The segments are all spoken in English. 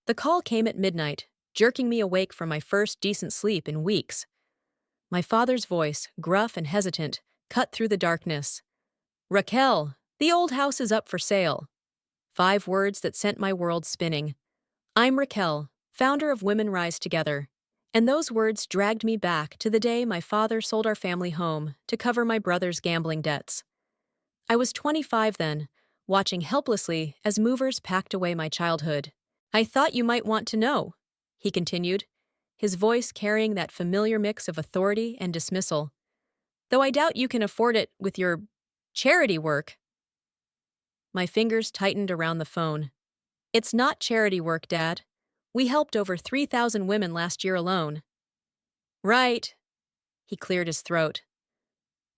The call came at midnight, jerking me awake from my first decent sleep in weeks. My father's voice, gruff and hesitant, cut through the darkness. Raquel, the old house is up for sale. 5 words that sent my world spinning. I'm Raquel, founder of Women Rise Together. And those words dragged me back to the day my father sold our family home to cover my brother's gambling debts. I was 25 then, watching helplessly as movers packed away my childhood. I thought you might want to know, he continued, his voice carrying that familiar mix of authority and dismissal. Though I doubt you can afford it with your charity work. My fingers tightened around the phone. It's not charity work, Dad. We helped over 3,000 women last year alone. Right. He cleared his throat.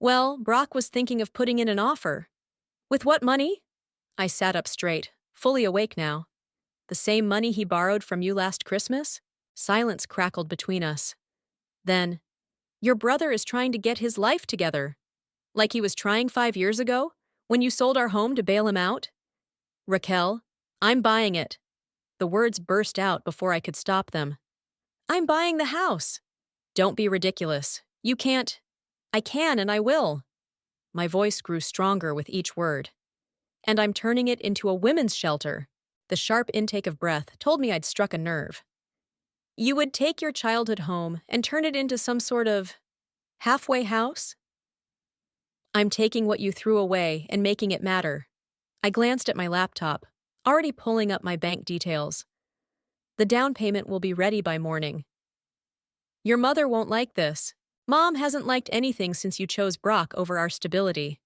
Well, Brock was thinking of putting in an offer. With what money? I sat up straight, fully awake now. The same money he borrowed from you last Christmas? Silence crackled between us. Then, your brother is trying to get his life together. Like he was trying 5 years ago, when you sold our home to bail him out? Raquel, I'm buying it. The words burst out before I could stop them. I'm buying the house. Don't be ridiculous. You can't. I can and I will. My voice grew stronger with each word. And I'm turning it into a women's shelter. The sharp intake of breath told me I'd struck a nerve. You would take your childhood home and turn it into some sort of halfway house? I'm taking what you threw away and making it matter. I glanced at my laptop, already pulling up my bank details. The down payment will be ready by morning. Your mother won't like this. Mom hasn't liked anything since you chose Brock over our stability.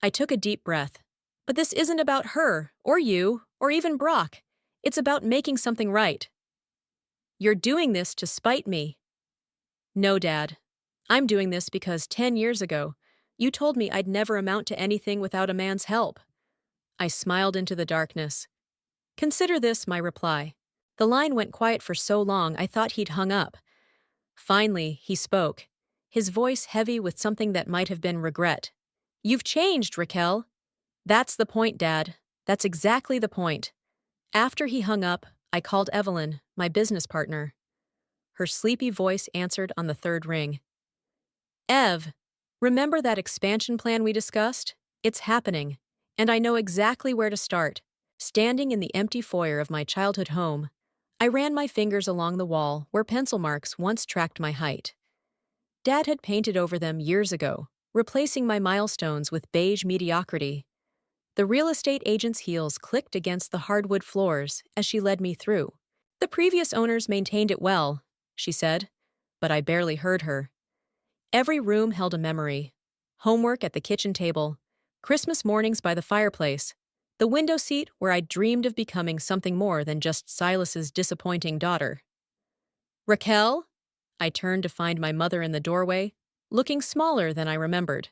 I took a deep breath. But this isn't about her, or you, or even Brock. It's about making something right. You're doing this to spite me. No, Dad. I'm doing this because 10 years ago, you told me I'd never amount to anything without a man's help. I smiled into the darkness. Consider this my reply. The line went quiet for so long I thought he'd hung up. Finally, he spoke, his voice heavy with something that might have been regret. You've changed, Raquel. That's the point, Dad. That's exactly the point. After he hung up, I called Evelyn, my business partner. Her sleepy voice answered on the 3rd ring. Ev, remember that expansion plan we discussed? It's happening, and I know exactly where to start. Standing in the empty foyer of my childhood home, I ran my fingers along the wall where pencil marks once tracked my height. Dad had painted over them years ago, replacing my milestones with beige mediocrity. The real estate agent's heels clicked against the hardwood floors as she led me through. The previous owners maintained it well, she said, but I barely heard her. Every room held a memory. Homework at the kitchen table, Christmas mornings by the fireplace, the window seat where I dreamed of becoming something more than just Silas's disappointing daughter. Raquel? I turned to find my mother in the doorway, looking smaller than I remembered.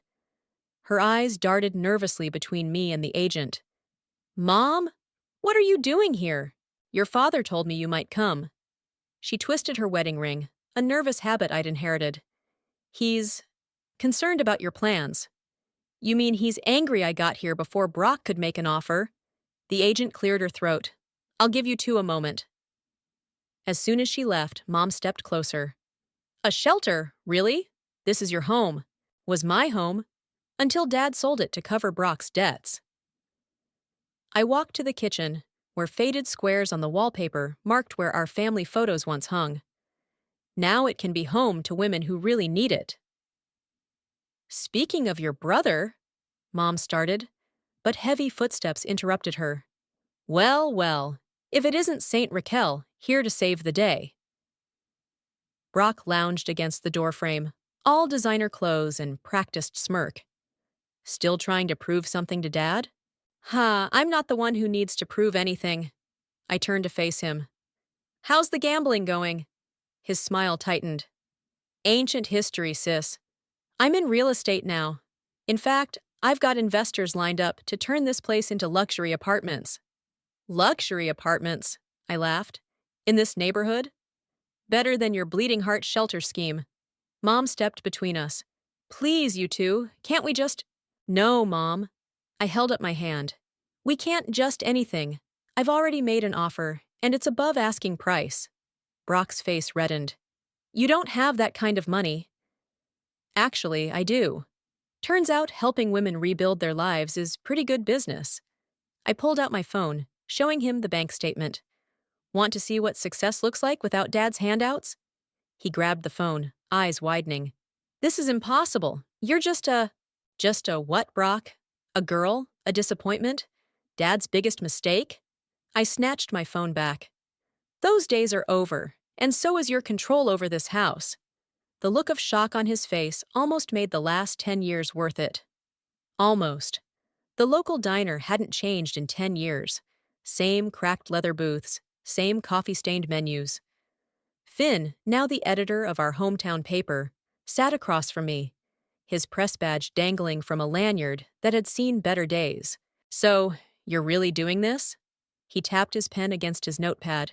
Her eyes darted nervously between me and the agent. Mom? What are you doing here? Your father told me you might come. She twisted her wedding ring, a nervous habit I'd inherited. He's concerned about your plans. You mean he's angry I got here before Brock could make an offer? The agent cleared her throat. I'll give you 2 a moment. As soon as she left, Mom stepped closer. A shelter? Really? This is your home. Was my home. Until Dad sold it to cover Brock's debts. I walked to the kitchen, where faded squares on the wallpaper marked where our family photos once hung. Now it can be home to women who really need it. Speaking of your brother, Mom started, but heavy footsteps interrupted her. Well, well, if it isn't Saint Raquel, here to save the day. Brock lounged against the doorframe, all designer clothes and practiced smirk. Still trying to prove something to Dad? I'm not the one who needs to prove anything. I turned to face him. How's the gambling going? His smile tightened. Ancient history, sis. I'm in real estate now. In fact, I've got investors lined up to turn this place into luxury apartments. Luxury apartments, I laughed. In this neighborhood? Better than your bleeding heart shelter scheme. Mom stepped between us. Please, you two, can't we just... No, Mom. I held up my hand. We can't just anything. I've already made an offer, And it's above asking price. Brock's face reddened. You don't have that kind of money. Actually, I do. Turns out helping women rebuild their lives is pretty good business. I pulled out my phone, showing him the bank statement. Want to see what success looks like without Dad's handouts? He grabbed the phone, eyes widening. This is impossible. You're just a what, Brock? A girl? A disappointment? Dad's biggest mistake? I snatched my phone back. Those days are over, and so is your control over this house. The look of shock on his face almost made the last 10 years worth it. Almost. The local diner hadn't changed in 10 years. Same cracked leather booths, same coffee-stained menus. Finn, now the editor of our hometown paper, sat across from me, his press badge dangling from a lanyard that had seen better days. So, you're really doing this? He tapped his pen against his notepad.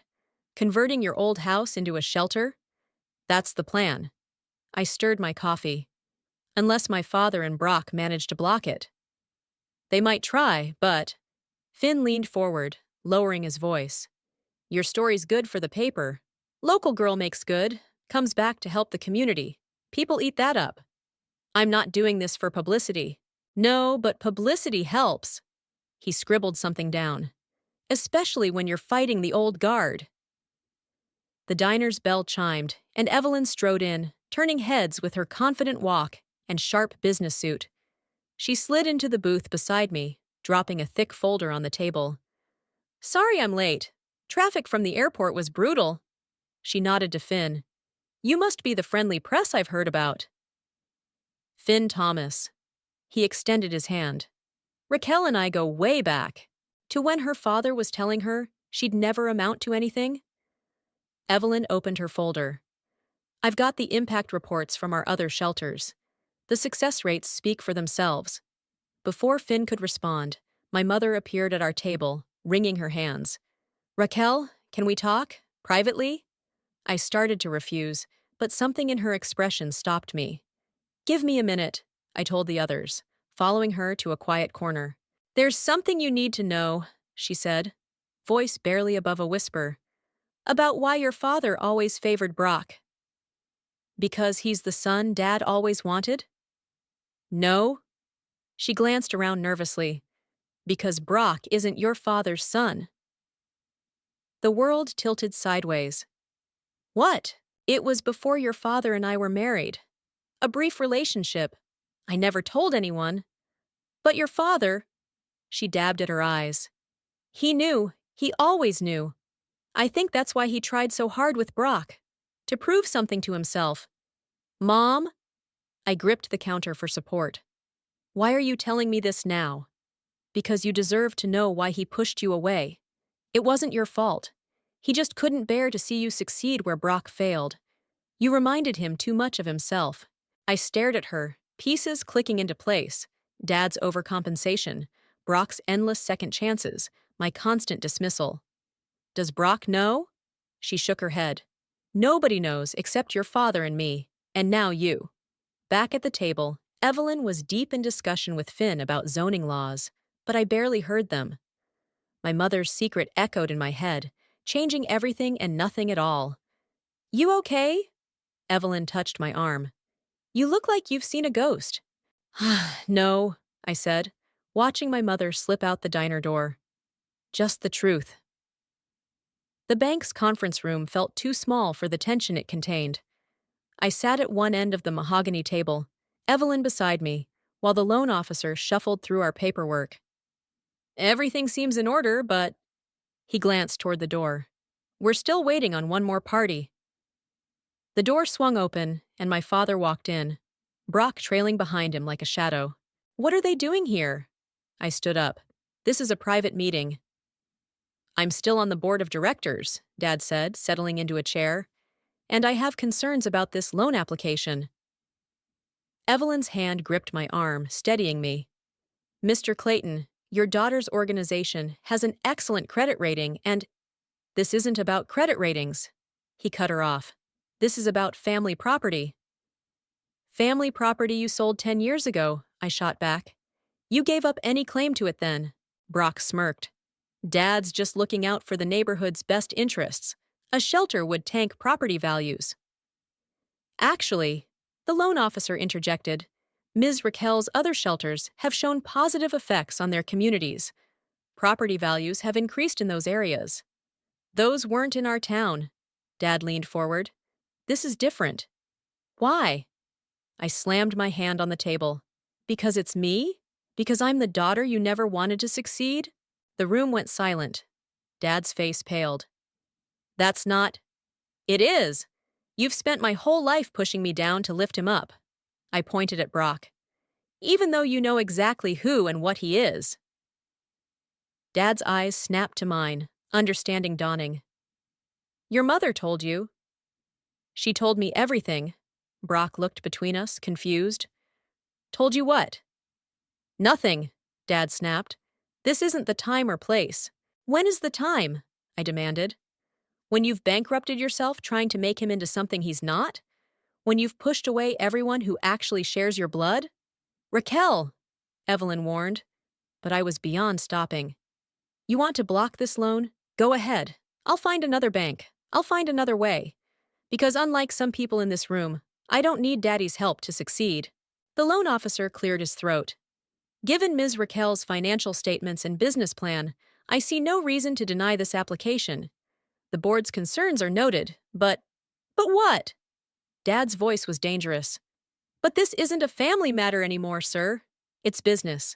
Converting your old house into a shelter? That's the plan. I stirred my coffee. Unless my father and Brock manage to block it. They might try, but... Finn leaned forward, lowering his voice. Your story's good for the paper. Local girl makes good, comes back to help the community. People eat that up. I'm not doing this for publicity. No, but publicity helps. He scribbled something down. Especially when you're fighting the old guard. The diner's bell chimed, and Evelyn strode in, turning heads with her confident walk and sharp business suit. She slid into the booth beside me, dropping a thick folder on the table. Sorry I'm late. Traffic from the airport was brutal. She nodded to Finn. You must be the friendly press I've heard about. Finn Thomas. He extended his hand. Raquel and I go way back, to when her father was telling her she'd never amount to anything. Evelyn opened her folder. I've got the impact reports from our other shelters. The success rates speak for themselves. Before Finn could respond, my mother appeared at our table, wringing her hands. Raquel, can we talk? Privately? I started to refuse, but something in her expression stopped me. Give me a minute, I told the others, following her to a quiet corner. There's something you need to know, she said, voice barely above a whisper, about why your father always favored Brock. Because he's the son Dad always wanted? No. She glanced around nervously. Because Brock isn't your father's son. The world tilted sideways. What? It was before your father and I were married. A brief relationship. I never told anyone. But your father... She dabbed at her eyes. He knew. He always knew. I think that's why he tried so hard with Brock. To prove something to himself. Mom? I gripped the counter for support. Why are you telling me this now? Because you deserve to know why he pushed you away. It wasn't your fault. He just couldn't bear to see you succeed where Brock failed. You reminded him too much of himself. I stared at her, pieces clicking into place. Dad's overcompensation, Brock's endless second chances, my constant dismissal. Does Brock know? She shook her head. Nobody knows except your father and me, and now you. Back at the table, Evelyn was deep in discussion with Finn about zoning laws, but I barely heard them. My mother's secret echoed in my head, changing everything and nothing at all. You okay? Evelyn touched my arm. You look like you've seen a ghost. No, I said, watching my mother slip out the diner door. Just the truth. The bank's conference room felt too small for the tension it contained. I sat at one end of the mahogany table, Evelyn beside me, while the loan officer shuffled through our paperwork. Everything seems in order, but... He glanced toward the door. We're still waiting on one more party. The door swung open, and my father walked in, Brock trailing behind him like a shadow. What are they doing here? I stood up. This is a private meeting. I'm still on the board of directors, Dad said, settling into a chair. And I have concerns about this loan application. Evelyn's hand gripped my arm, steadying me. Mr. Clayton, your daughter's organization has an excellent credit rating and... This isn't about credit ratings. He cut her off. This is about family property. Family property you sold 10 years ago, I shot back. You gave up any claim to it then. Brock smirked. Dad's just looking out for the neighborhood's best interests. A shelter would tank property values. Actually, the loan officer interjected, Ms. Raquel's other shelters have shown positive effects on their communities. Property values have increased in those areas. Those weren't in our town. Dad leaned forward. This is different. Why? I slammed my hand on the table. Because it's me? Because I'm the daughter you never wanted to succeed? The room went silent. Dad's face paled. That's not. It is. You've spent my whole life pushing me down to lift him up. I pointed at Brock. Even though you know exactly who and what he is. Dad's eyes snapped to mine, understanding dawning. Your mother told you. She told me everything. Brock looked between us, confused. Told you what? Nothing, Dad snapped. This isn't the time or place. When is the time? I demanded. When you've bankrupted yourself trying to make him into something he's not? When you've pushed away everyone who actually shares your blood? Raquel, Evelyn warned, but I was beyond stopping. You want to block this loan? Go ahead. I'll find another bank. I'll find another way. Because unlike some people in this room, I don't need Daddy's help to succeed. The loan officer cleared his throat. Given Ms. Raquel's financial statements and business plan, I see no reason to deny this application. The board's concerns are noted, but what? Dad's voice was dangerous. But this isn't a family matter anymore, sir. It's business.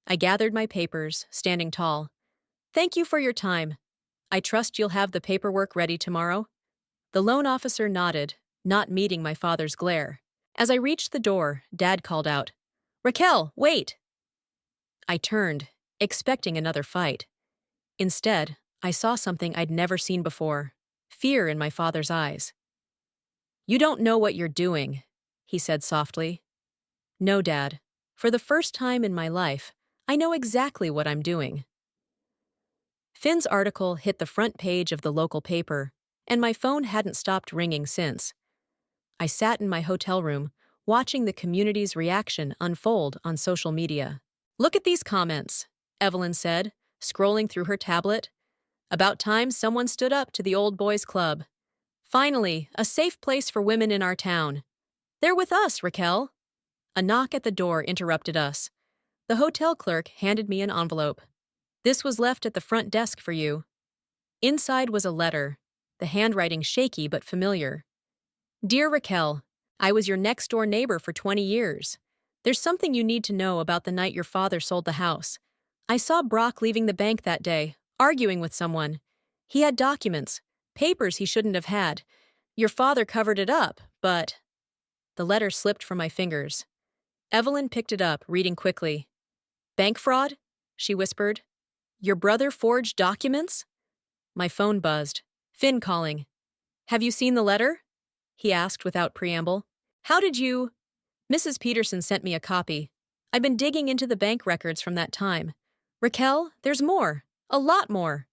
I gathered my papers, standing tall. Thank you for your time. I trust you'll have the paperwork ready tomorrow. The loan officer nodded, not meeting my father's glare. As I reached the door, Dad called out, Raquel, wait! I turned, expecting another fight. Instead, I saw something I'd never seen before, fear in my father's eyes. You don't know what you're doing, he said softly. No, Dad. For the first time in my life, I know exactly what I'm doing. Finn's article hit the front page of the local paper, and my phone hadn't stopped ringing since. I sat in my hotel room, watching the community's reaction unfold on social media. Look at these comments, Evelyn said, scrolling through her tablet. About time someone stood up to the old boys club. Finally, a safe place for women in our town. They're with us, Raquel. A knock at the door interrupted us. The hotel clerk handed me an envelope. This was left at the front desk for you. Inside was a letter, the handwriting shaky but familiar. Dear Raquel, I was your next-door neighbor for 20 years. There's something you need to know about the night your father sold the house. I saw Brock leaving the bank that day, arguing with someone. He had documents, papers he shouldn't have had. Your father covered it up, but... The letter slipped from my fingers. Evelyn picked it up, reading quickly. Bank fraud? She whispered. Your brother forged documents? My phone buzzed. Finn calling. Have you seen the letter? He asked without preamble. How did you... Mrs. Peterson sent me a copy. I've been digging into the bank records from that time. Raquel, there's more. A lot more.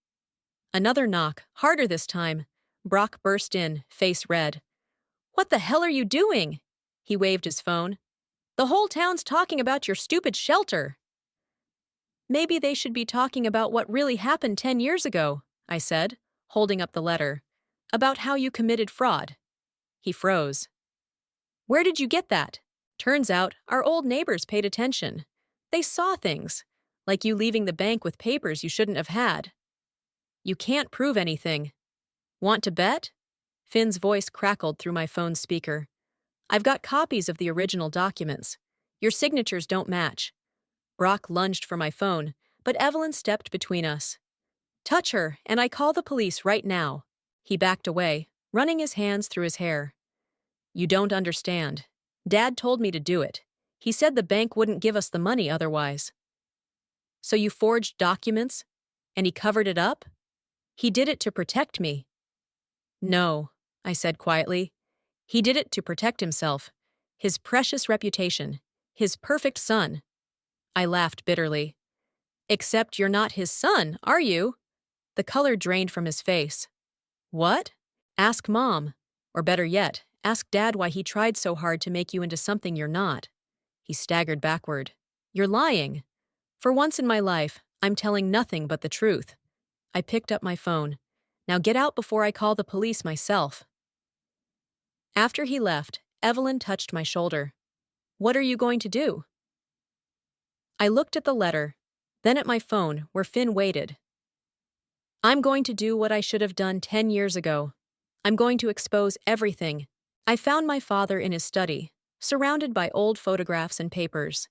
Another knock, harder this time. Brock burst in, face red. What the hell are you doing? He waved his phone. The whole town's talking about your stupid shelter. Maybe they should be talking about what really happened 10 years ago, I said, holding up the letter. About how you committed fraud. He froze. Where did you get that? Turns out, our old neighbors paid attention. They saw things, like you leaving the bank with papers you shouldn't have had. You can't prove anything. Want to bet? Finn's voice crackled through my phone's speaker. I've got copies of the original documents. Your signatures don't match. Brock lunged for my phone, but Evelyn stepped between us. Touch her, and I call the police right now. He backed away, running his hands through his hair. You don't understand. Dad told me to do it. He said the bank wouldn't give us the money otherwise. So you forged documents? And he covered it up? He did it to protect me. No, I said quietly. He did it to protect himself, his precious reputation, his perfect son. I laughed bitterly. Except you're not his son, are you? The color drained from his face. What? Ask Mom. Or better yet, ask Dad why he tried so hard to make you into something you're not. He staggered backward. You're lying. For once in my life, I'm telling nothing but the truth. I picked up my phone. Now get out before I call the police myself. After he left, Evelyn touched my shoulder. What are you going to do? I looked at the letter, then at my phone where Finn waited. I'm going to do what I should have done 10 years ago. I'm going to expose everything. I found my father in his study, surrounded by old photographs and papers.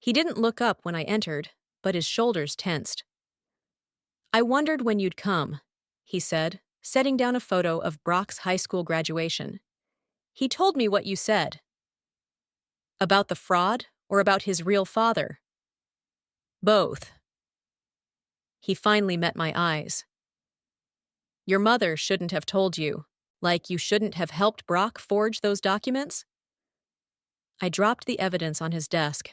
He didn't look up when I entered, but his shoulders tensed. I wondered when you'd come, he said, setting down a photo of Brock's high school graduation. He told me what you said. About the fraud or about his real father? Both. He finally met my eyes. Your mother shouldn't have told you, like you shouldn't have helped Brock forge those documents? I dropped the evidence on his desk.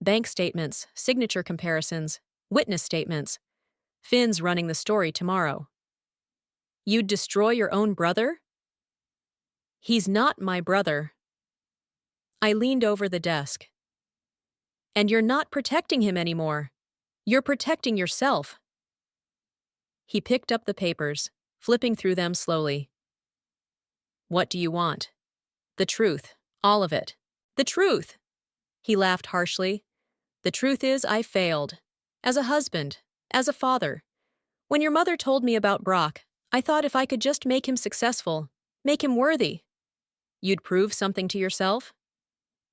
Bank statements, signature comparisons, witness statements. Finn's running the story tomorrow. You'd destroy your own brother? He's not my brother. I leaned over the desk. And you're not protecting him anymore. You're protecting yourself. He picked up the papers, flipping through them slowly. What do you want? The truth, all of it. The truth! He laughed harshly. The truth is I failed. As a husband, as a father. When your mother told me about Brock, I thought if I could just make him successful, make him worthy. You'd prove something to yourself?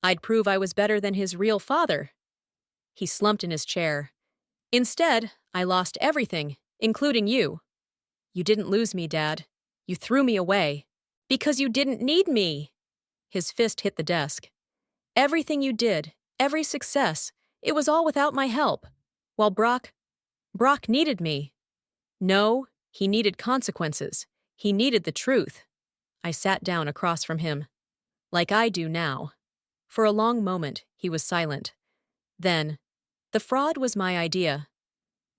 I'd prove I was better than his real father. He slumped in his chair. Instead, I lost everything, including you. You didn't lose me, Dad. You threw me away. Because you didn't need me. His fist hit the desk. Everything you did, every success, it was all without my help. While Brock needed me. No, he needed consequences. He needed the truth. I sat down across from him. Like I do now. For a long moment, he was silent. Then, the fraud was my idea.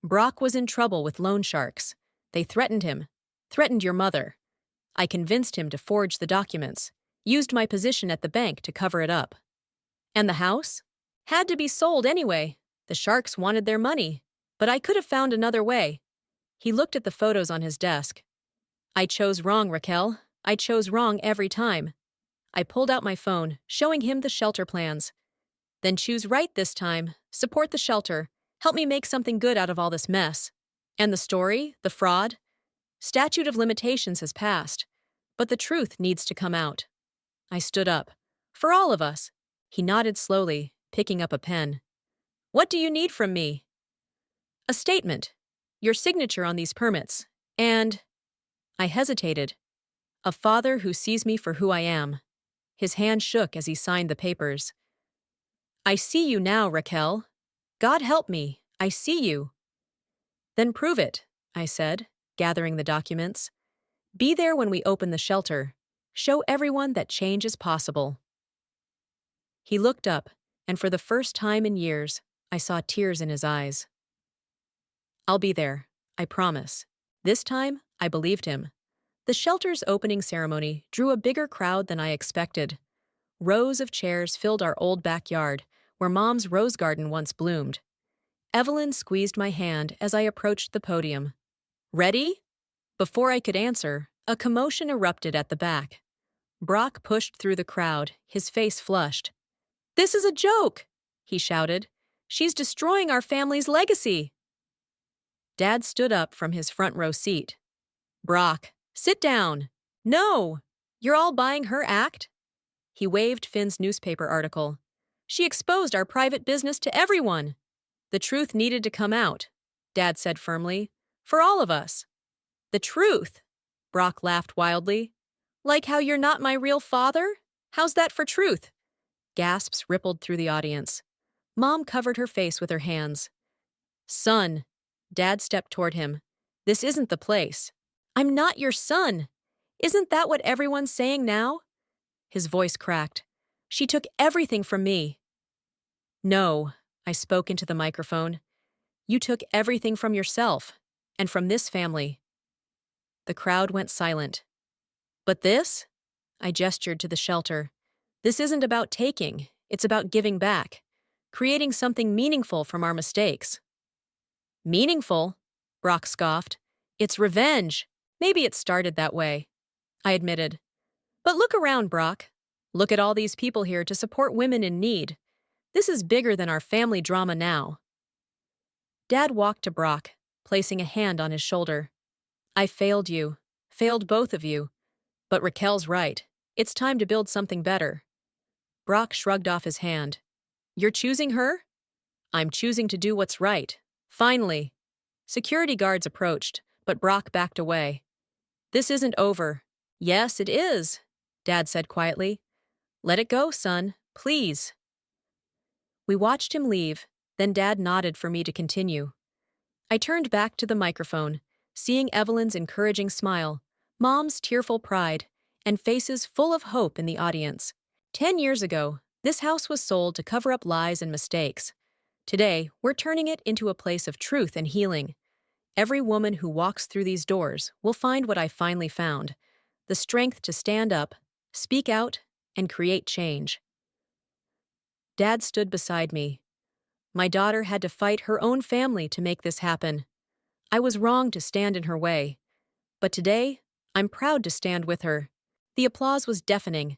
Brock was in trouble with loan sharks. They threatened him, threatened your mother. I convinced him to forge the documents, used my position at the bank to cover it up. And the house? Had to be sold anyway. The sharks wanted their money, but I could have found another way. He looked at the photos on his desk. I chose wrong, Raquel. I chose wrong every time. I pulled out my phone, showing him the shelter plans. Then choose right this time, support the shelter, help me make something good out of all this mess. And the story, the fraud? Statute of limitations has passed, but the truth needs to come out. I stood up. For all of us. He nodded slowly, picking up a pen. What do you need from me? A statement. Your signature on these permits. And... I hesitated. A father who sees me for who I am. His hand shook as he signed the papers. I see you now, Raquel. God help me, I see you. Then prove it, I said, gathering the documents. Be there when we open the shelter. Show everyone that change is possible. He looked up, and for the first time in years, I saw tears in his eyes. I'll be there, I promise. This time, I believed him. The shelter's opening ceremony drew a bigger crowd than I expected. Rows of chairs filled our old backyard, where Mom's rose garden once bloomed. Evelyn squeezed my hand as I approached the podium. Ready? Before I could answer, a commotion erupted at the back. Brock pushed through the crowd, his face flushed. This is a joke, he shouted. She's destroying our family's legacy. Dad stood up from his front row seat. Brock, sit down. No! You're all buying her act? He waved Finn's newspaper article. She exposed our private business to everyone. The truth needed to come out, Dad said firmly. For all of us. The truth? Brock laughed wildly. Like how you're not my real father? How's that for truth? Gasps rippled through the audience. Mom covered her face with her hands. Son, Dad stepped toward him. This isn't the place. I'm not your son. Isn't that what everyone's saying now? His voice cracked. She took everything from me. No, I spoke into the microphone. You took everything from yourself, and from this family. The crowd went silent. But this? I gestured to the shelter. This isn't about taking, it's about giving back, creating something meaningful from our mistakes. Meaningful? Brock scoffed. It's revenge. Maybe it started that way, I admitted. But look around, Brock. Look at all these people here to support women in need. This is bigger than our family drama now. Dad walked to Brock, placing a hand on his shoulder. I failed you. Failed both of you. But Raquel's right. It's time to build something better. Brock shrugged off his hand. You're choosing her? I'm choosing to do what's right. Finally. Security guards approached, but Brock backed away. This isn't over. Yes, it is, Dad said quietly. Let it go, son, please. We watched him leave, then Dad nodded for me to continue. I turned back to the microphone, seeing Evelyn's encouraging smile, Mom's tearful pride, and faces full of hope in the audience. 10 years ago, this house was sold to cover up lies and mistakes. Today, we're turning it into a place of truth and healing. Every woman who walks through these doors will find what I finally found: the strength to stand up, speak out, and create change. Dad stood beside me. My daughter had to fight her own family to make this happen. I was wrong to stand in her way. But today, I'm proud to stand with her. The applause was deafening.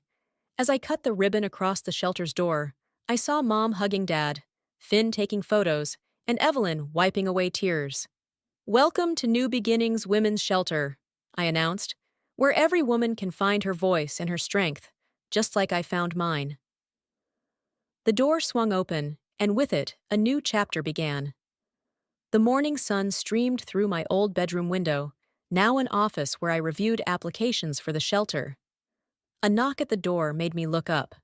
As I cut the ribbon across the shelter's door, I saw Mom hugging Dad, Finn taking photos, and Evelyn wiping away tears. Welcome to New Beginnings Women's Shelter, I announced, where every woman can find her voice and her strength, just like I found mine. The door swung open, and with it, a new chapter began. The morning sun streamed through my old bedroom window, now an office where I reviewed applications for the shelter. A knock at the door made me look up.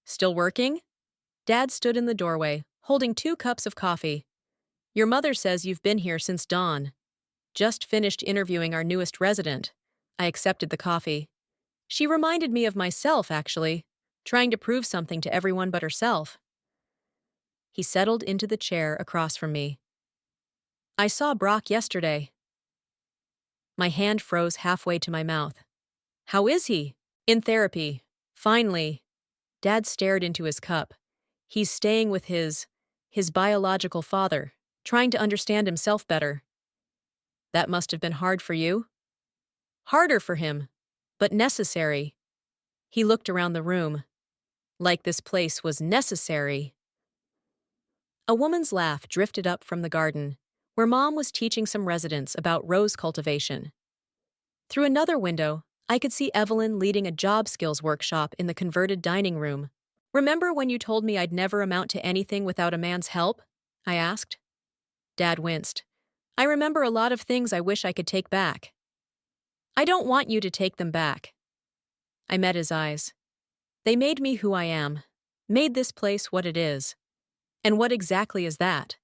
Still working? Dad stood in the doorway, holding 2 cups of coffee. Your mother says you've been here since dawn. Just finished interviewing our newest resident. I accepted the coffee. She reminded me of myself, actually, trying to prove something to everyone but herself. He settled into the chair across from me. I saw Brock yesterday. My hand froze halfway to my mouth. How is he? In therapy. Finally. Dad stared into his cup. He's staying with his biological father, trying to understand himself better. That must have been hard for you? Harder for him, but necessary. He looked around the room. Like this place was necessary. A woman's laugh drifted up from the garden, where Mom was teaching some residents about rose cultivation. Through another window, I could see Evelyn leading a job skills workshop in the converted dining room. Remember when you told me I'd never amount to anything without a man's help? I asked. Dad winced. I remember a lot of things I wish I could take back. I don't want you to take them back. I met his eyes. They made me who I am, made this place what it is. And what exactly is that?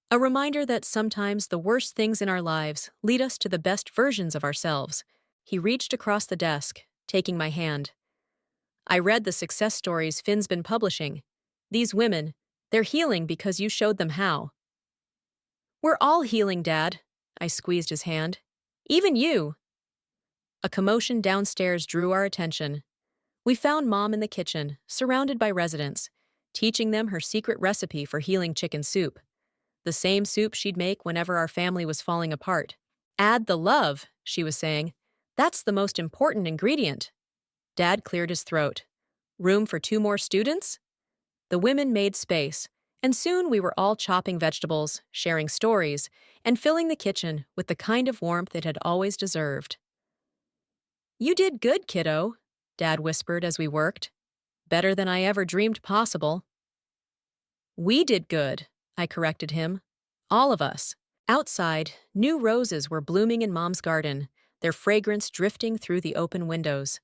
A reminder that sometimes the worst things in our lives lead us to the best versions of ourselves. He reached across the desk, taking my hand. I read the success stories Finn's been publishing. These women, they're healing because you showed them how. We're all healing, Dad. I squeezed his hand. Even you. A commotion downstairs drew our attention. We found Mom in the kitchen, surrounded by residents, teaching them her secret recipe for healing chicken soup. The same soup she'd make whenever our family was falling apart. Add the love, she was saying. That's the most important ingredient. Dad cleared his throat. Room for 2 more students? The women made space, and soon we were all chopping vegetables, sharing stories, and filling the kitchen with the kind of warmth it had always deserved. You did good, kiddo, Dad whispered as we worked. Better than I ever dreamed possible. We did good, I corrected him. All of us. Outside, new roses were blooming in Mom's garden, their fragrance drifting through the open windows.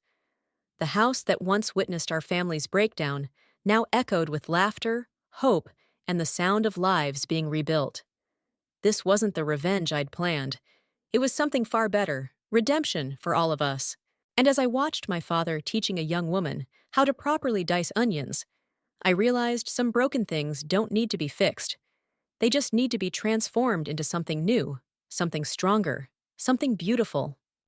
The house that once witnessed our family's breakdown now echoed with laughter, hope, and the sound of lives being rebuilt. This wasn't the revenge I'd planned. It was something far better, redemption for all of us. And as I watched my father teaching a young woman how to properly dice onions, I realized some broken things don't need to be fixed. They just need to be transformed into something new, something stronger, something beautiful.